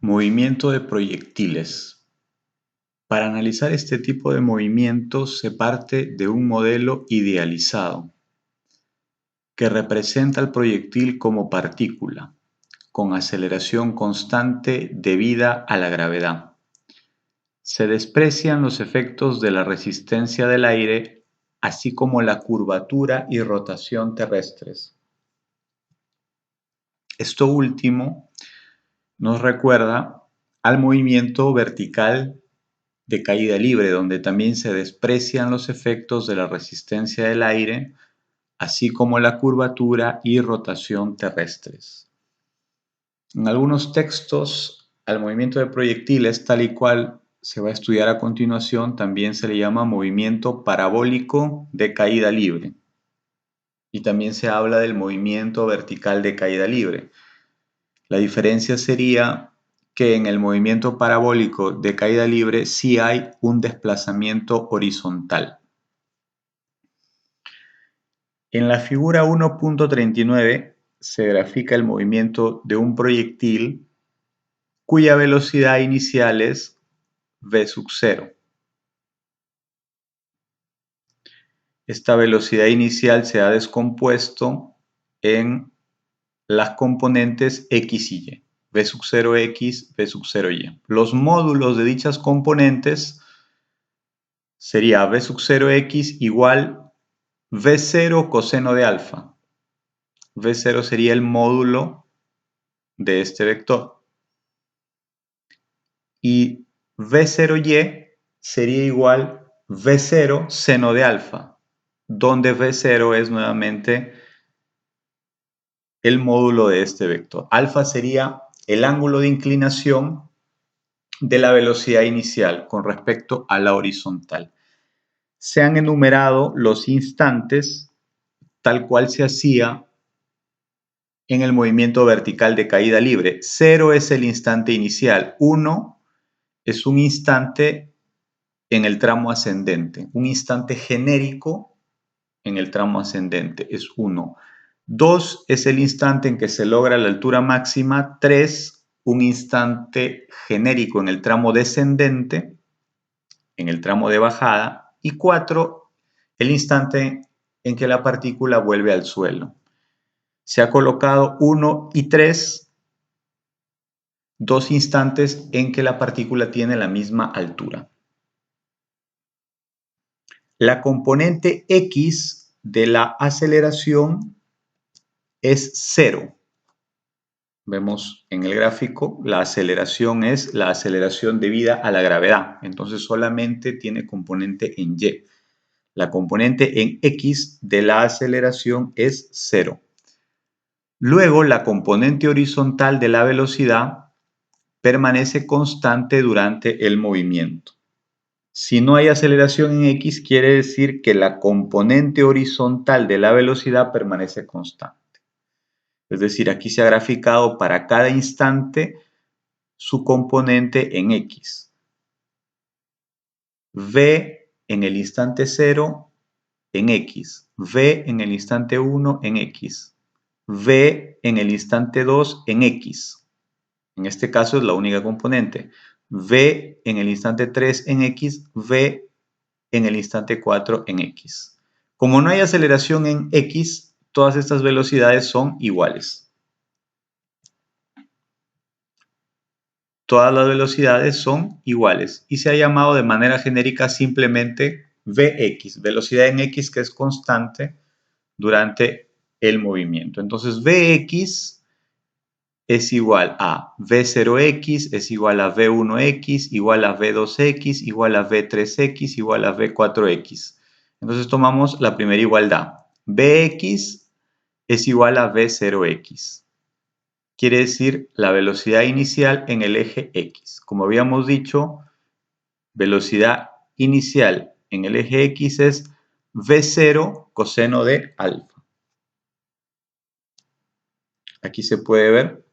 Movimiento de proyectiles. Para analizar este tipo de movimientos se parte de un modelo idealizado que representa al proyectil como partícula, con aceleración constante debida a la gravedad. Se desprecian los efectos de la resistencia del aire, así como la curvatura y rotación terrestres. Esto último nos recuerda al movimiento vertical de caída libre, donde también se desprecian los efectos de la resistencia del aire, así como la curvatura y rotación terrestres. En algunos textos, al movimiento de proyectiles, tal y cual se va a estudiar a continuación, también se le llama movimiento parabólico de caída libre. Y también se habla del movimiento vertical de caída libre. La diferencia sería que en el movimiento parabólico de caída libre sí hay un desplazamiento horizontal. En la figura 1.39 se grafica el movimiento de un proyectil cuya velocidad inicial es v sub 0. Esta velocidad inicial se ha descompuesto en las componentes x y y, v sub 0x, v sub 0y. Los módulos de dichas componentes sería v sub 0x igual v0 coseno de alfa. v0 sería el módulo de este vector. Y v0y sería igual v0 seno de alfa, donde v0 es nuevamente el módulo de este vector. Alfa sería el ángulo de inclinación de la velocidad inicial con respecto a la horizontal. Se han enumerado los instantes tal cual se hacía en el movimiento vertical de caída libre. 0 es el instante inicial, 1 es un instante en el tramo ascendente, un instante genérico en el tramo ascendente es 1. 2 es el instante en que se logra la altura máxima. 3, un instante genérico en el tramo descendente, en el tramo de bajada. Y 4, el instante en que la partícula vuelve al suelo. Se ha colocado 1 y 3, dos instantes en que la partícula tiene la misma altura. La componente x de la aceleración es 0. Vemos en el gráfico, la aceleración es la aceleración debida a la gravedad. Entonces solamente tiene componente en y. La componente en x de la aceleración es 0. Luego, la componente horizontal de la velocidad permanece constante durante el movimiento. Si no hay aceleración en x, quiere decir que la componente horizontal de la velocidad permanece constante. Es decir, aquí se ha graficado para cada instante su componente en x. V en el instante 0 en x. V en el instante 1 en x. V en el instante 2 en x. En este caso es la única componente. V en el instante 3 en x. V en el instante 4 en x. Como no hay aceleración en x, todas estas velocidades son iguales. Todas las velocidades son iguales y se ha llamado de manera genérica simplemente Vx, velocidad en x que es constante durante el movimiento. Entonces Vx es igual a V0x, es igual a V1x, igual a V2x, igual a V3x, igual a V4x. Entonces tomamos la primera igualdad. Vx es igual a V0x. Quiere decir la velocidad inicial en el eje X. Como habíamos dicho, velocidad inicial en el eje X es V0 coseno de alfa. Aquí se puede ver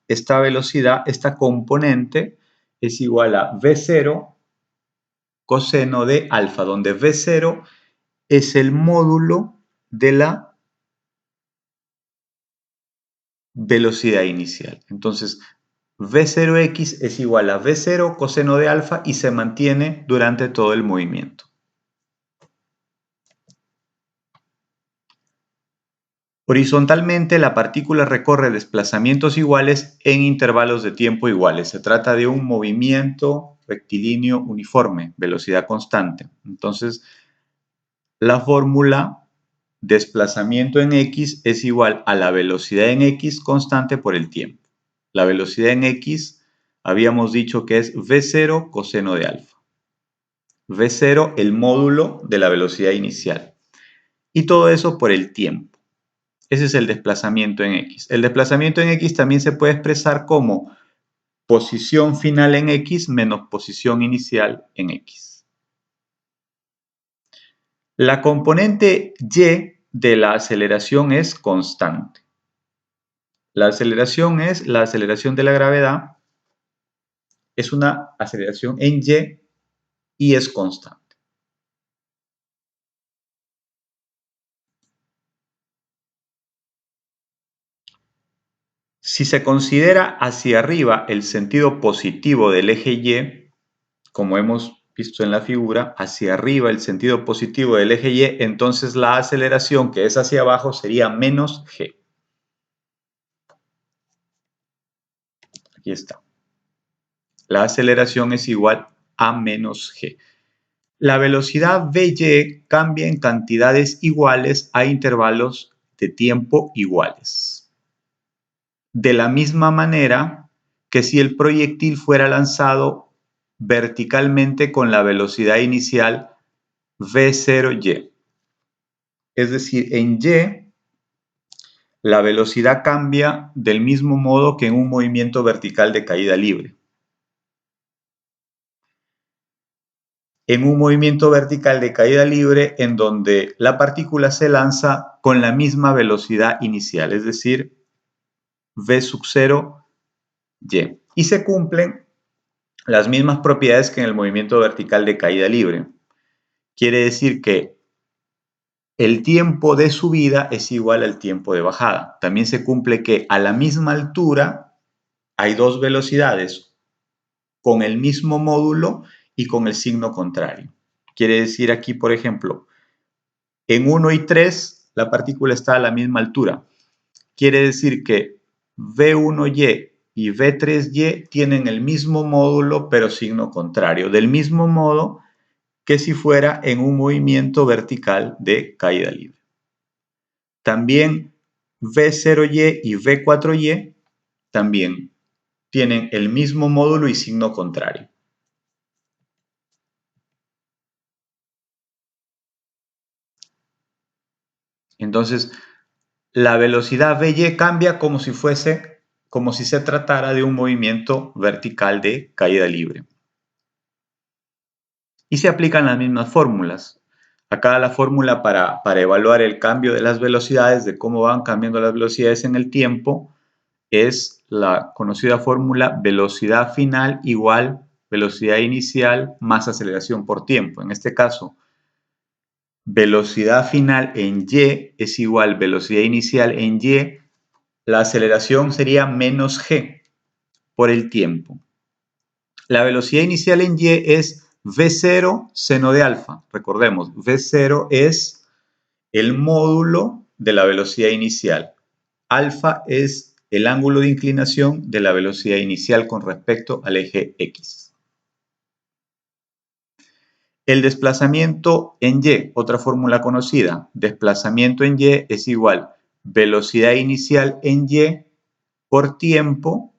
esta velocidad, esta componente es igual a V0 coseno de alfa, donde V0 es el módulo de la velocidad inicial. Entonces, V0x es igual a V0 coseno de alfa y se mantiene durante todo el movimiento. Horizontalmente, la partícula recorre desplazamientos iguales en intervalos de tiempo iguales. Se trata de un movimiento rectilíneo uniforme, velocidad constante. Entonces, la fórmula desplazamiento en x es igual a la velocidad en x constante por el tiempo. La velocidad en x habíamos dicho que es v0 coseno de alfa. v0 el módulo de la velocidad inicial. Y todo eso por el tiempo. Ese es el desplazamiento en x. El desplazamiento en x también se puede expresar como posición final en x menos posición inicial en x. La componente y de la aceleración es constante. La aceleración es la aceleración de la gravedad. Es una aceleración en y es constante. Si se considera hacia arriba el sentido positivo del eje Y, como hemos visto en la figura, hacia arriba el sentido positivo del eje Y, entonces la aceleración que es hacia abajo sería menos g. Aquí está. La aceleración es igual a menos g. La velocidad Vy cambia en cantidades iguales a intervalos de tiempo iguales. De la misma manera que si el proyectil fuera lanzado verticalmente con la velocidad inicial v0y. Es decir, en y la velocidad cambia del mismo modo que en un movimiento vertical de caída libre. En un movimiento vertical de caída libre en donde la partícula se lanza con la misma velocidad inicial, es decir, v sub 0 y. Y se cumplen las mismas propiedades que en el movimiento vertical de caída libre. Quiere decir que el tiempo de subida es igual al tiempo de bajada. También se cumple que a la misma altura hay dos velocidades con el mismo módulo y con el signo contrario. Quiere decir aquí, por ejemplo, en 1 y 3 la partícula está a la misma altura. Quiere decir que V1y y V3y tienen el mismo módulo pero signo contrario. Del mismo modo que si fuera en un movimiento vertical de caída libre. También V0y y V4y también tienen el mismo módulo y signo contrario. Entonces, la velocidad Vy cambia como si se tratara de un movimiento vertical de caída libre. Y se aplican las mismas fórmulas. Acá la fórmula para evaluar el cambio de las velocidades, de cómo van cambiando las velocidades en el tiempo, es la conocida fórmula velocidad final igual velocidad inicial más aceleración por tiempo. En este caso, velocidad final en y es igual velocidad inicial en y. La aceleración sería menos g por el tiempo. La velocidad inicial en y es v0 seno de alfa. Recordemos, v0 es el módulo de la velocidad inicial. Alfa es el ángulo de inclinación de la velocidad inicial con respecto al eje x. El desplazamiento en y, otra fórmula conocida, desplazamiento en y es igual velocidad inicial en y por tiempo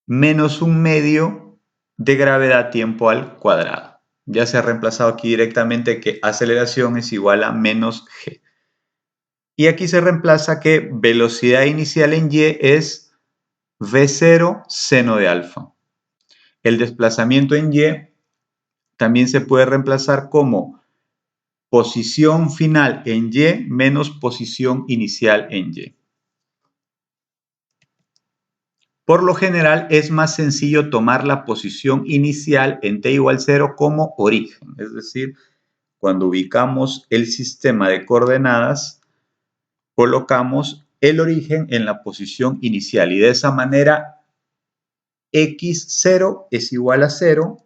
menos un medio de gravedad tiempo al cuadrado. Ya se ha reemplazado aquí directamente que aceleración es igual a menos g. Y aquí se reemplaza que velocidad inicial en y es v0 seno de alfa. El desplazamiento en y también se puede reemplazar como posición final en y menos posición inicial en y. Por lo general es más sencillo tomar la posición inicial en t igual 0 como origen, es decir, cuando ubicamos el sistema de coordenadas, colocamos el origen en la posición inicial y de esa manera x0 es igual a 0,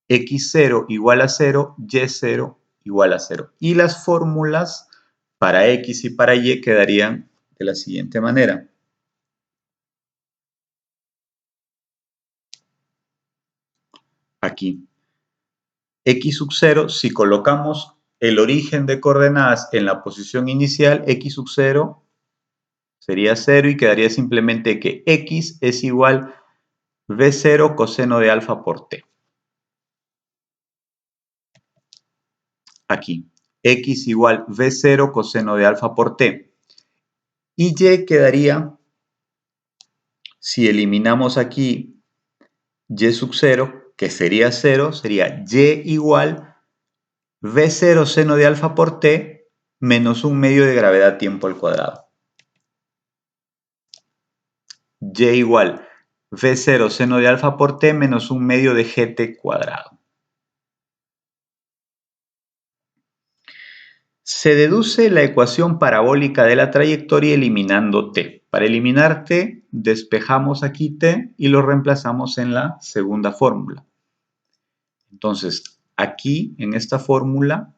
x0 igual a 0, y0 igual a 0. Y las fórmulas para x y para y quedarían de la siguiente manera. Aquí. X sub 0, si colocamos el origen de coordenadas en la posición inicial, x sub 0 sería 0 y quedaría simplemente que x es igual v0 coseno de alfa por t. Aquí, x igual v0 coseno de alfa por t. Y y quedaría, si eliminamos aquí y sub 0, que sería 0, sería y igual v0 seno de alfa por t menos un medio de gravedad tiempo al cuadrado. Y igual v0 seno de alfa por t menos un medio de gt cuadrado. Se deduce la ecuación parabólica de la trayectoria eliminando t. Para eliminar t, despejamos aquí t y lo reemplazamos en la segunda fórmula. Entonces, aquí en esta fórmula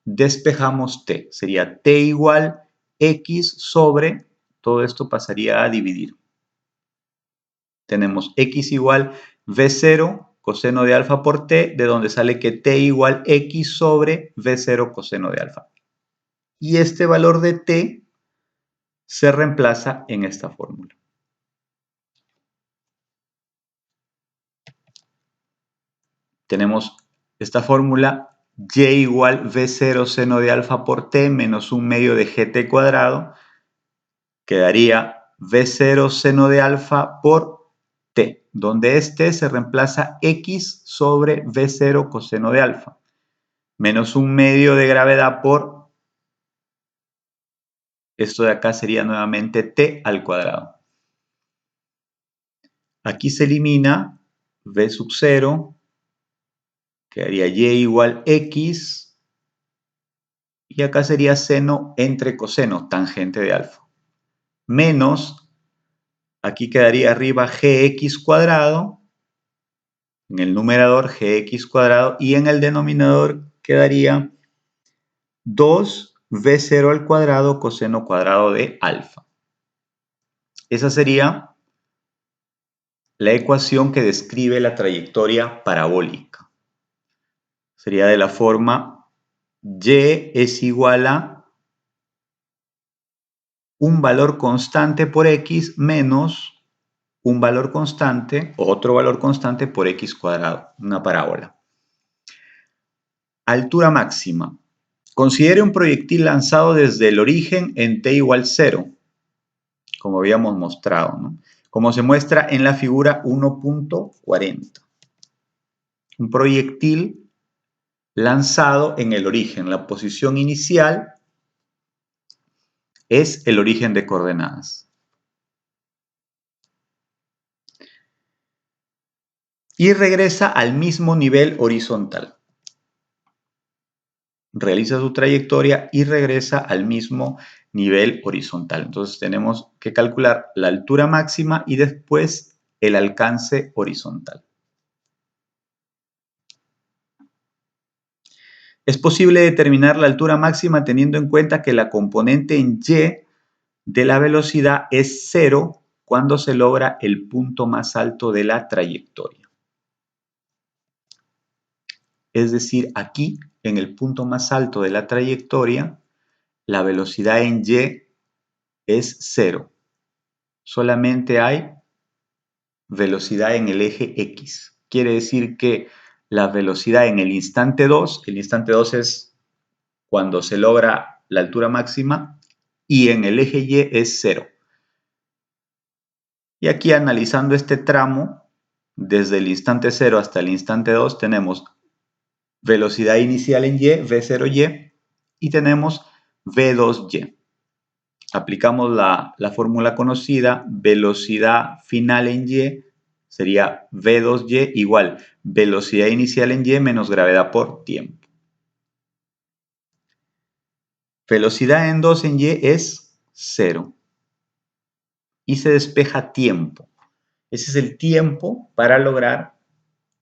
despejamos t. Sería t igual x sobre, todo esto pasaría a dividir. Tenemos x igual v0 coseno de alfa por t, de donde sale que t igual x sobre v0 coseno de alfa. Y este valor de t se reemplaza en esta fórmula. Tenemos esta fórmula y igual v0 seno de alfa por t menos un medio de gt cuadrado. Quedaría v0 seno de alfa por t, donde este se reemplaza x sobre v0 coseno de alfa, menos un medio de gravedad por, esto de acá sería nuevamente t al cuadrado. Aquí se elimina v sub 0, quedaría y igual x, y acá sería seno entre coseno, tangente de alfa, menos, aquí quedaría arriba gx cuadrado, en el numerador gx cuadrado, y en el denominador quedaría 2v0 al cuadrado coseno cuadrado de alfa. Esa sería la ecuación que describe la trayectoria parabólica. Sería de la forma y es igual a un valor constante por x menos un valor constante, otro valor constante por x cuadrado, una parábola. Altura máxima. Considere un proyectil lanzado desde el origen en t igual 0, como habíamos mostrado, ¿no? Como se muestra en la figura 1.40. Un proyectil lanzado en el origen. La posición inicial es el origen de coordenadas. Y regresa al mismo nivel horizontal. Realiza su trayectoria y regresa al mismo nivel horizontal. Entonces tenemos que calcular la altura máxima y después el alcance horizontal. Es posible determinar la altura máxima teniendo en cuenta que la componente en y de la velocidad es 0 cuando se logra el punto más alto de la trayectoria. Es decir, aquí, en el punto más alto de la trayectoria, la velocidad en y es 0. Solamente hay velocidad en el eje X. Quiere decir que la velocidad en el instante 2 es cuando se logra la altura máxima, y en el eje Y es 0. Y aquí analizando este tramo, desde el instante 0 hasta el instante 2, tenemos velocidad inicial en Y, V0Y, y tenemos V2Y. Aplicamos la fórmula conocida, velocidad final en Y sería V2Y igual velocidad inicial en Y menos gravedad por tiempo. Velocidad en 2 en y es 0. Y se despeja tiempo. Ese es el tiempo para lograr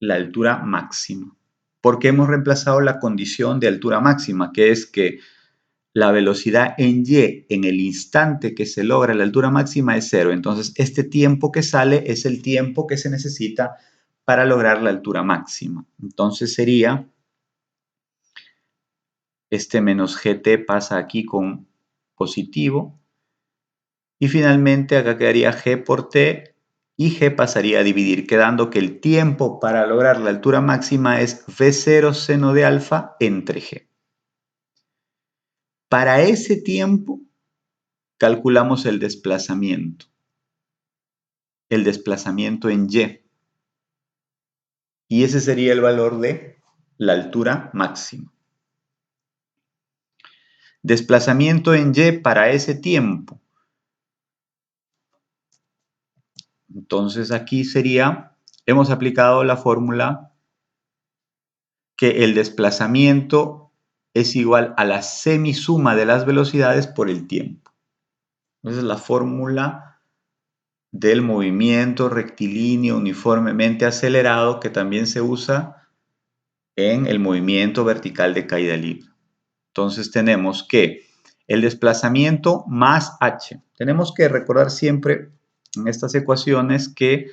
la altura máxima. Porque hemos reemplazado la condición de altura máxima, que es que la velocidad en y en el instante que se logra la altura máxima es 0. Entonces, este tiempo que sale es el tiempo que se necesita para lograr la altura máxima. Entonces sería, este menos gt pasa aquí con positivo. Y finalmente acá quedaría g por t y g pasaría a dividir, quedando que el tiempo para lograr la altura máxima es v0 seno de alfa entre g. Para ese tiempo calculamos el desplazamiento en y. Y ese sería el valor de la altura máxima. Desplazamiento en y para ese tiempo. Entonces aquí sería, hemos aplicado la fórmula que el desplazamiento es igual a la semisuma de las velocidades por el tiempo. Esa es la fórmula del movimiento rectilíneo uniformemente acelerado que también se usa en el movimiento vertical de caída libre. Entonces tenemos que el desplazamiento más h. Tenemos que recordar siempre en estas ecuaciones que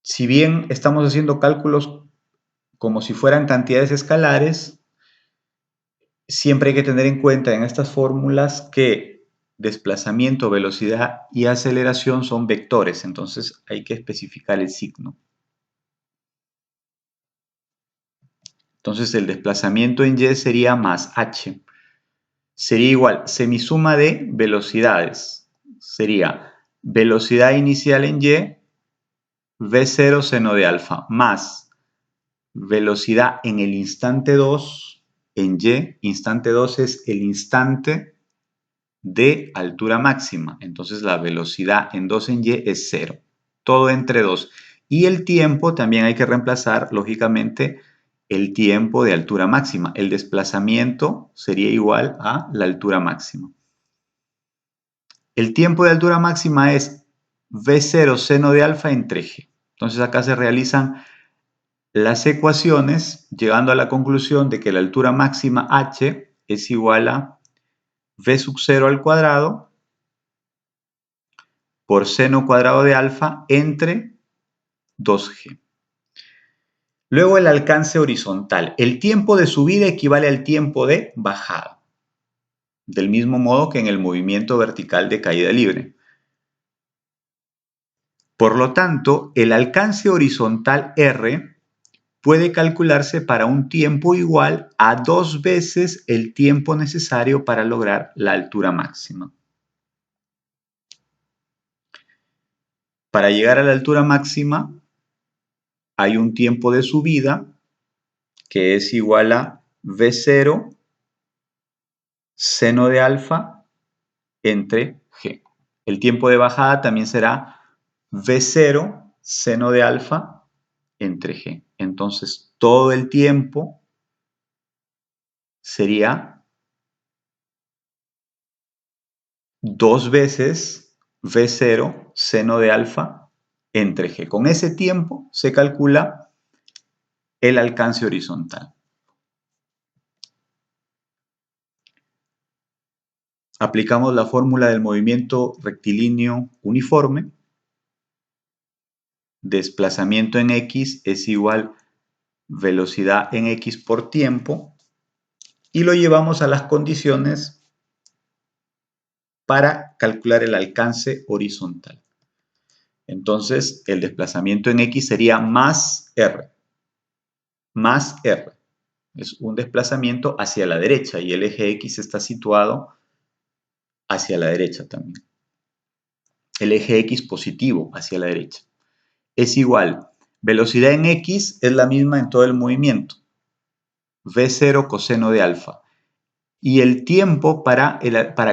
si bien estamos haciendo cálculos como si fueran cantidades escalares, siempre hay que tener en cuenta en estas fórmulas que desplazamiento, velocidad y aceleración son vectores, entonces hay que especificar el signo. Entonces el desplazamiento en y sería más h. Sería igual semisuma de velocidades. Sería velocidad inicial en y, v0 seno de alfa, más velocidad en el instante 2 en y. Instante 2 es el instante de altura máxima. Entonces la velocidad en 2 en y es 0. Todo entre 2. Y el tiempo también hay que reemplazar, lógicamente, el tiempo de altura máxima. El desplazamiento sería igual a la altura máxima. El tiempo de altura máxima es v0 seno de alfa entre g. Entonces acá se realizan las ecuaciones llegando a la conclusión de que la altura máxima h es igual a v sub 0 al cuadrado por seno cuadrado de alfa entre 2g. Luego el alcance horizontal. El tiempo de subida equivale al tiempo de bajada. Del mismo modo que en el movimiento vertical de caída libre. Por lo tanto, el alcance horizontal R puede calcularse para un tiempo igual a 2 veces el tiempo necesario para lograr la altura máxima. Para llegar a la altura máxima hay un tiempo de subida que es igual a V0 seno de alfa entre G. El tiempo de bajada también será V0 seno de alfa entre G. Entonces, todo el tiempo sería 2 veces V0 seno de alfa entre G. Con ese tiempo se calcula el alcance horizontal. Aplicamos la fórmula del movimiento rectilíneo uniforme. Desplazamiento en X es igual velocidad en X por tiempo y lo llevamos a las condiciones para calcular el alcance horizontal. Entonces, el desplazamiento en X sería más R. Más R. Es un desplazamiento hacia la derecha y el eje X está situado hacia la derecha también. El eje X positivo hacia la derecha. Es igual, velocidad en X es la misma en todo el movimiento. V0 coseno de alfa. Y el tiempo para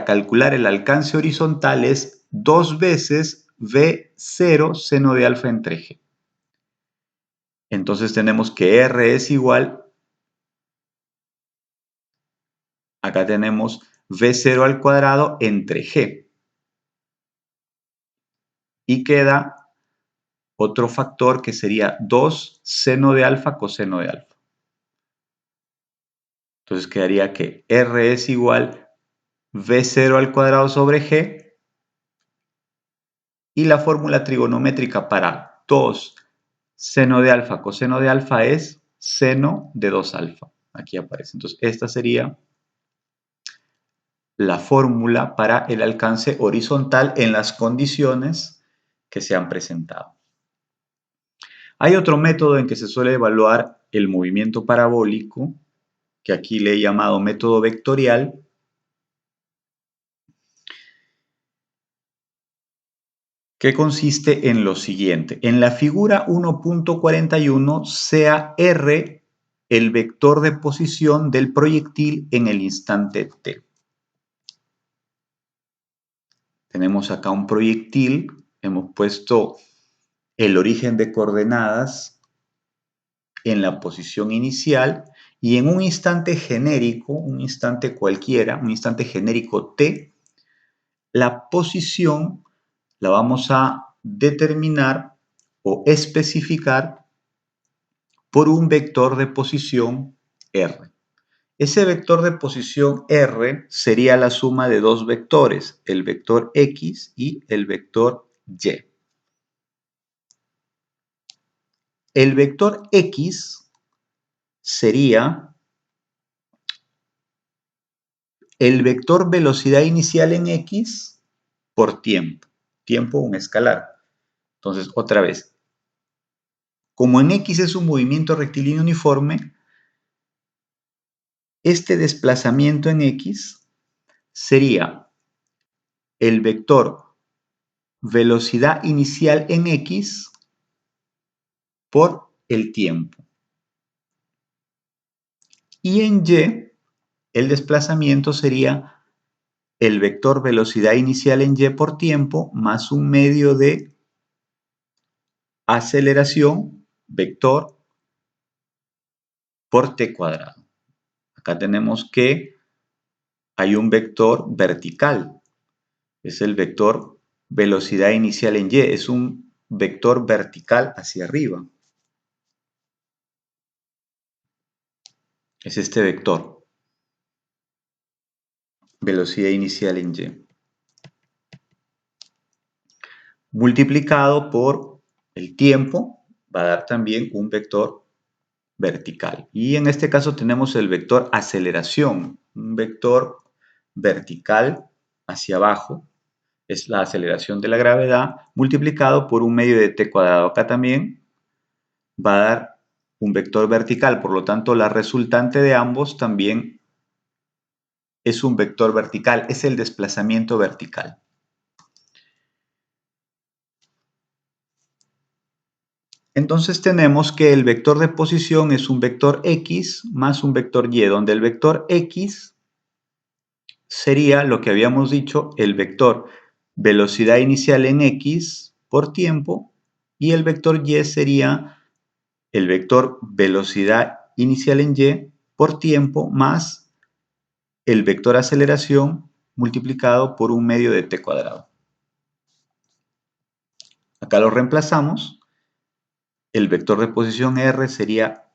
calcular el alcance horizontal es 2 veces V0 seno de alfa entre G. Entonces tenemos que R es igual Acá tenemos V0 al cuadrado entre G. Y queda otro factor que sería 2 seno de alfa coseno de alfa. Entonces quedaría que R es igual V0 al cuadrado sobre G. Y la fórmula trigonométrica para 2 seno de alfa coseno de alfa es seno de 2 alfa. Aquí aparece. Entonces esta sería la fórmula para el alcance horizontal en las condiciones que se han presentado. Hay otro método en que se suele evaluar el movimiento parabólico, que aquí le he llamado método vectorial, que consiste en lo siguiente. En la figura 1.41 sea R el vector de posición del proyectil en el instante t. Tenemos acá un proyectil, hemos puesto el origen de coordenadas en la posición inicial y en un instante genérico, un instante cualquiera, un instante genérico t, la posición la vamos a determinar o especificar por un vector de posición R. Ese vector de posición R sería la suma de dos vectores, el vector X y el vector Y. El vector X sería el vector velocidad inicial en X por tiempo. Tiempo, un escalar. Entonces, otra vez, como en X es un movimiento rectilíneo uniforme, este desplazamiento en X sería el vector velocidad inicial en X por el tiempo. Y en Y, el desplazamiento sería el vector velocidad inicial en Y por tiempo más un medio de aceleración, vector, por t cuadrado. Acá tenemos que hay un vector vertical. Es el vector velocidad inicial en Y. Es un vector vertical hacia arriba. Es este vector. Velocidad inicial en Y. Multiplicado por el tiempo, va a dar también un vector vertical. Y en este caso tenemos el vector aceleración, un vector vertical hacia abajo, es la aceleración de la gravedad, multiplicado por un medio de t cuadrado. Acá también va a dar un vector vertical, por lo tanto la resultante de ambos también es un vector vertical, es el desplazamiento vertical. Entonces tenemos que el vector de posición es un vector X más un vector Y, donde el vector X sería lo que habíamos dicho, el vector velocidad inicial en X por tiempo, y el vector Y sería el vector velocidad inicial en Y por tiempo más el vector aceleración multiplicado por un medio de t cuadrado. Acá lo reemplazamos. El vector de posición R sería,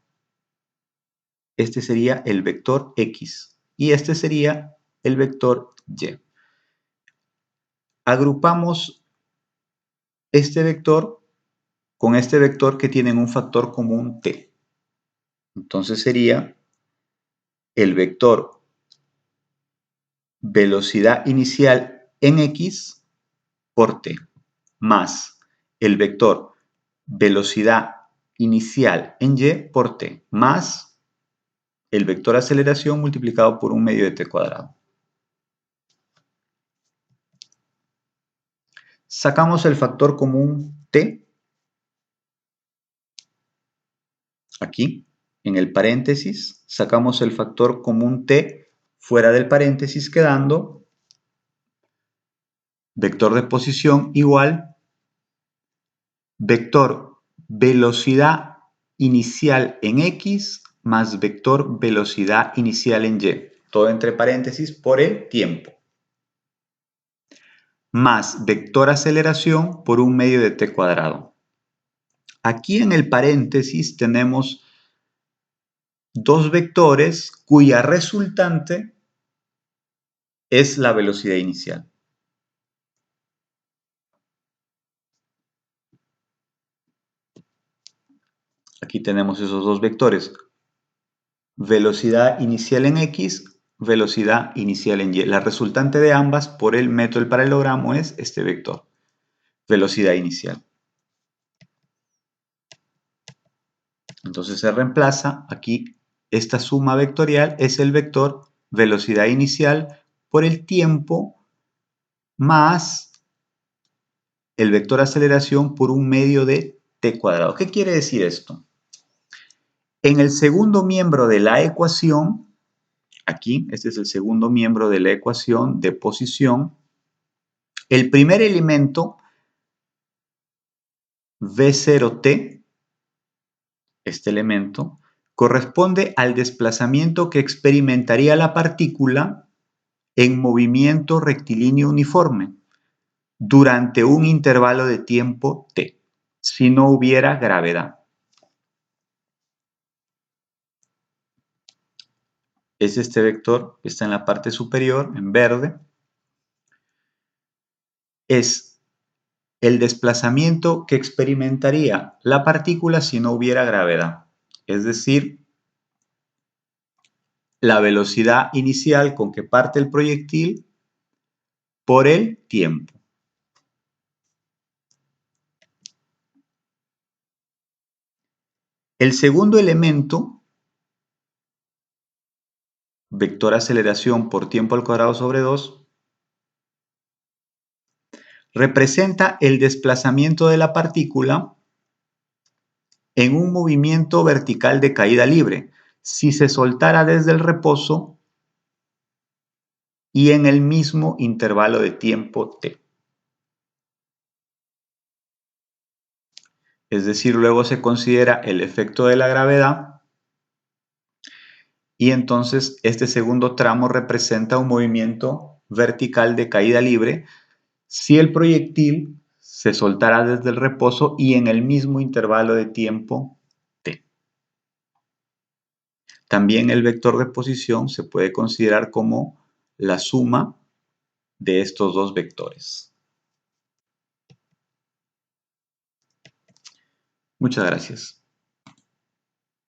este sería el vector X y este sería el vector Y. Agrupamos este vector con este vector que tienen un factor común t. Entonces sería el vector velocidad inicial en X por t más el vector velocidad inicial en Y por t más el vector aceleración multiplicado por un medio de t cuadrado. Sacamos el factor común t aquí en el paréntesis, sacamos el factor común t fuera del paréntesis, quedando vector de posición igual vector velocidad inicial en X más vector velocidad inicial en Y. todo entre paréntesis, por el tiempo, más vector aceleración por un medio de t cuadrado. Aquí en el paréntesis tenemos dos vectores cuya resultante es la velocidad inicial. Aquí tenemos esos dos vectores. Velocidad inicial en X, velocidad inicial en Y. La resultante de ambas por el método del paralelogramo es este vector, velocidad inicial. Entonces se reemplaza aquí, esta suma vectorial es el vector velocidad inicial por el tiempo más el vector aceleración por un medio de t cuadrado. ¿Qué quiere decir esto? En el segundo miembro de la ecuación, aquí, este es el segundo miembro de la ecuación de posición, el primer elemento, V0t, este elemento, corresponde al desplazamiento que experimentaría la partícula en movimiento rectilíneo uniforme durante un intervalo de tiempo t, si no hubiera gravedad. Es este vector que está en la parte superior, en verde. Es el desplazamiento que experimentaría la partícula si no hubiera gravedad. Es decir, la velocidad inicial con que parte el proyectil por el tiempo. El segundo elemento, vector aceleración por tiempo al cuadrado sobre 2, representa el desplazamiento de la partícula en un movimiento vertical de caída libre, si se soltara desde el reposo y en el mismo intervalo de tiempo t. Es decir, luego se considera el efecto de la gravedad y entonces este segundo tramo representa un movimiento vertical de caída libre si el proyectil se soltara desde el reposo y en el mismo intervalo de tiempo t. También el vector de posición se puede considerar como la suma de estos dos vectores. Muchas gracias.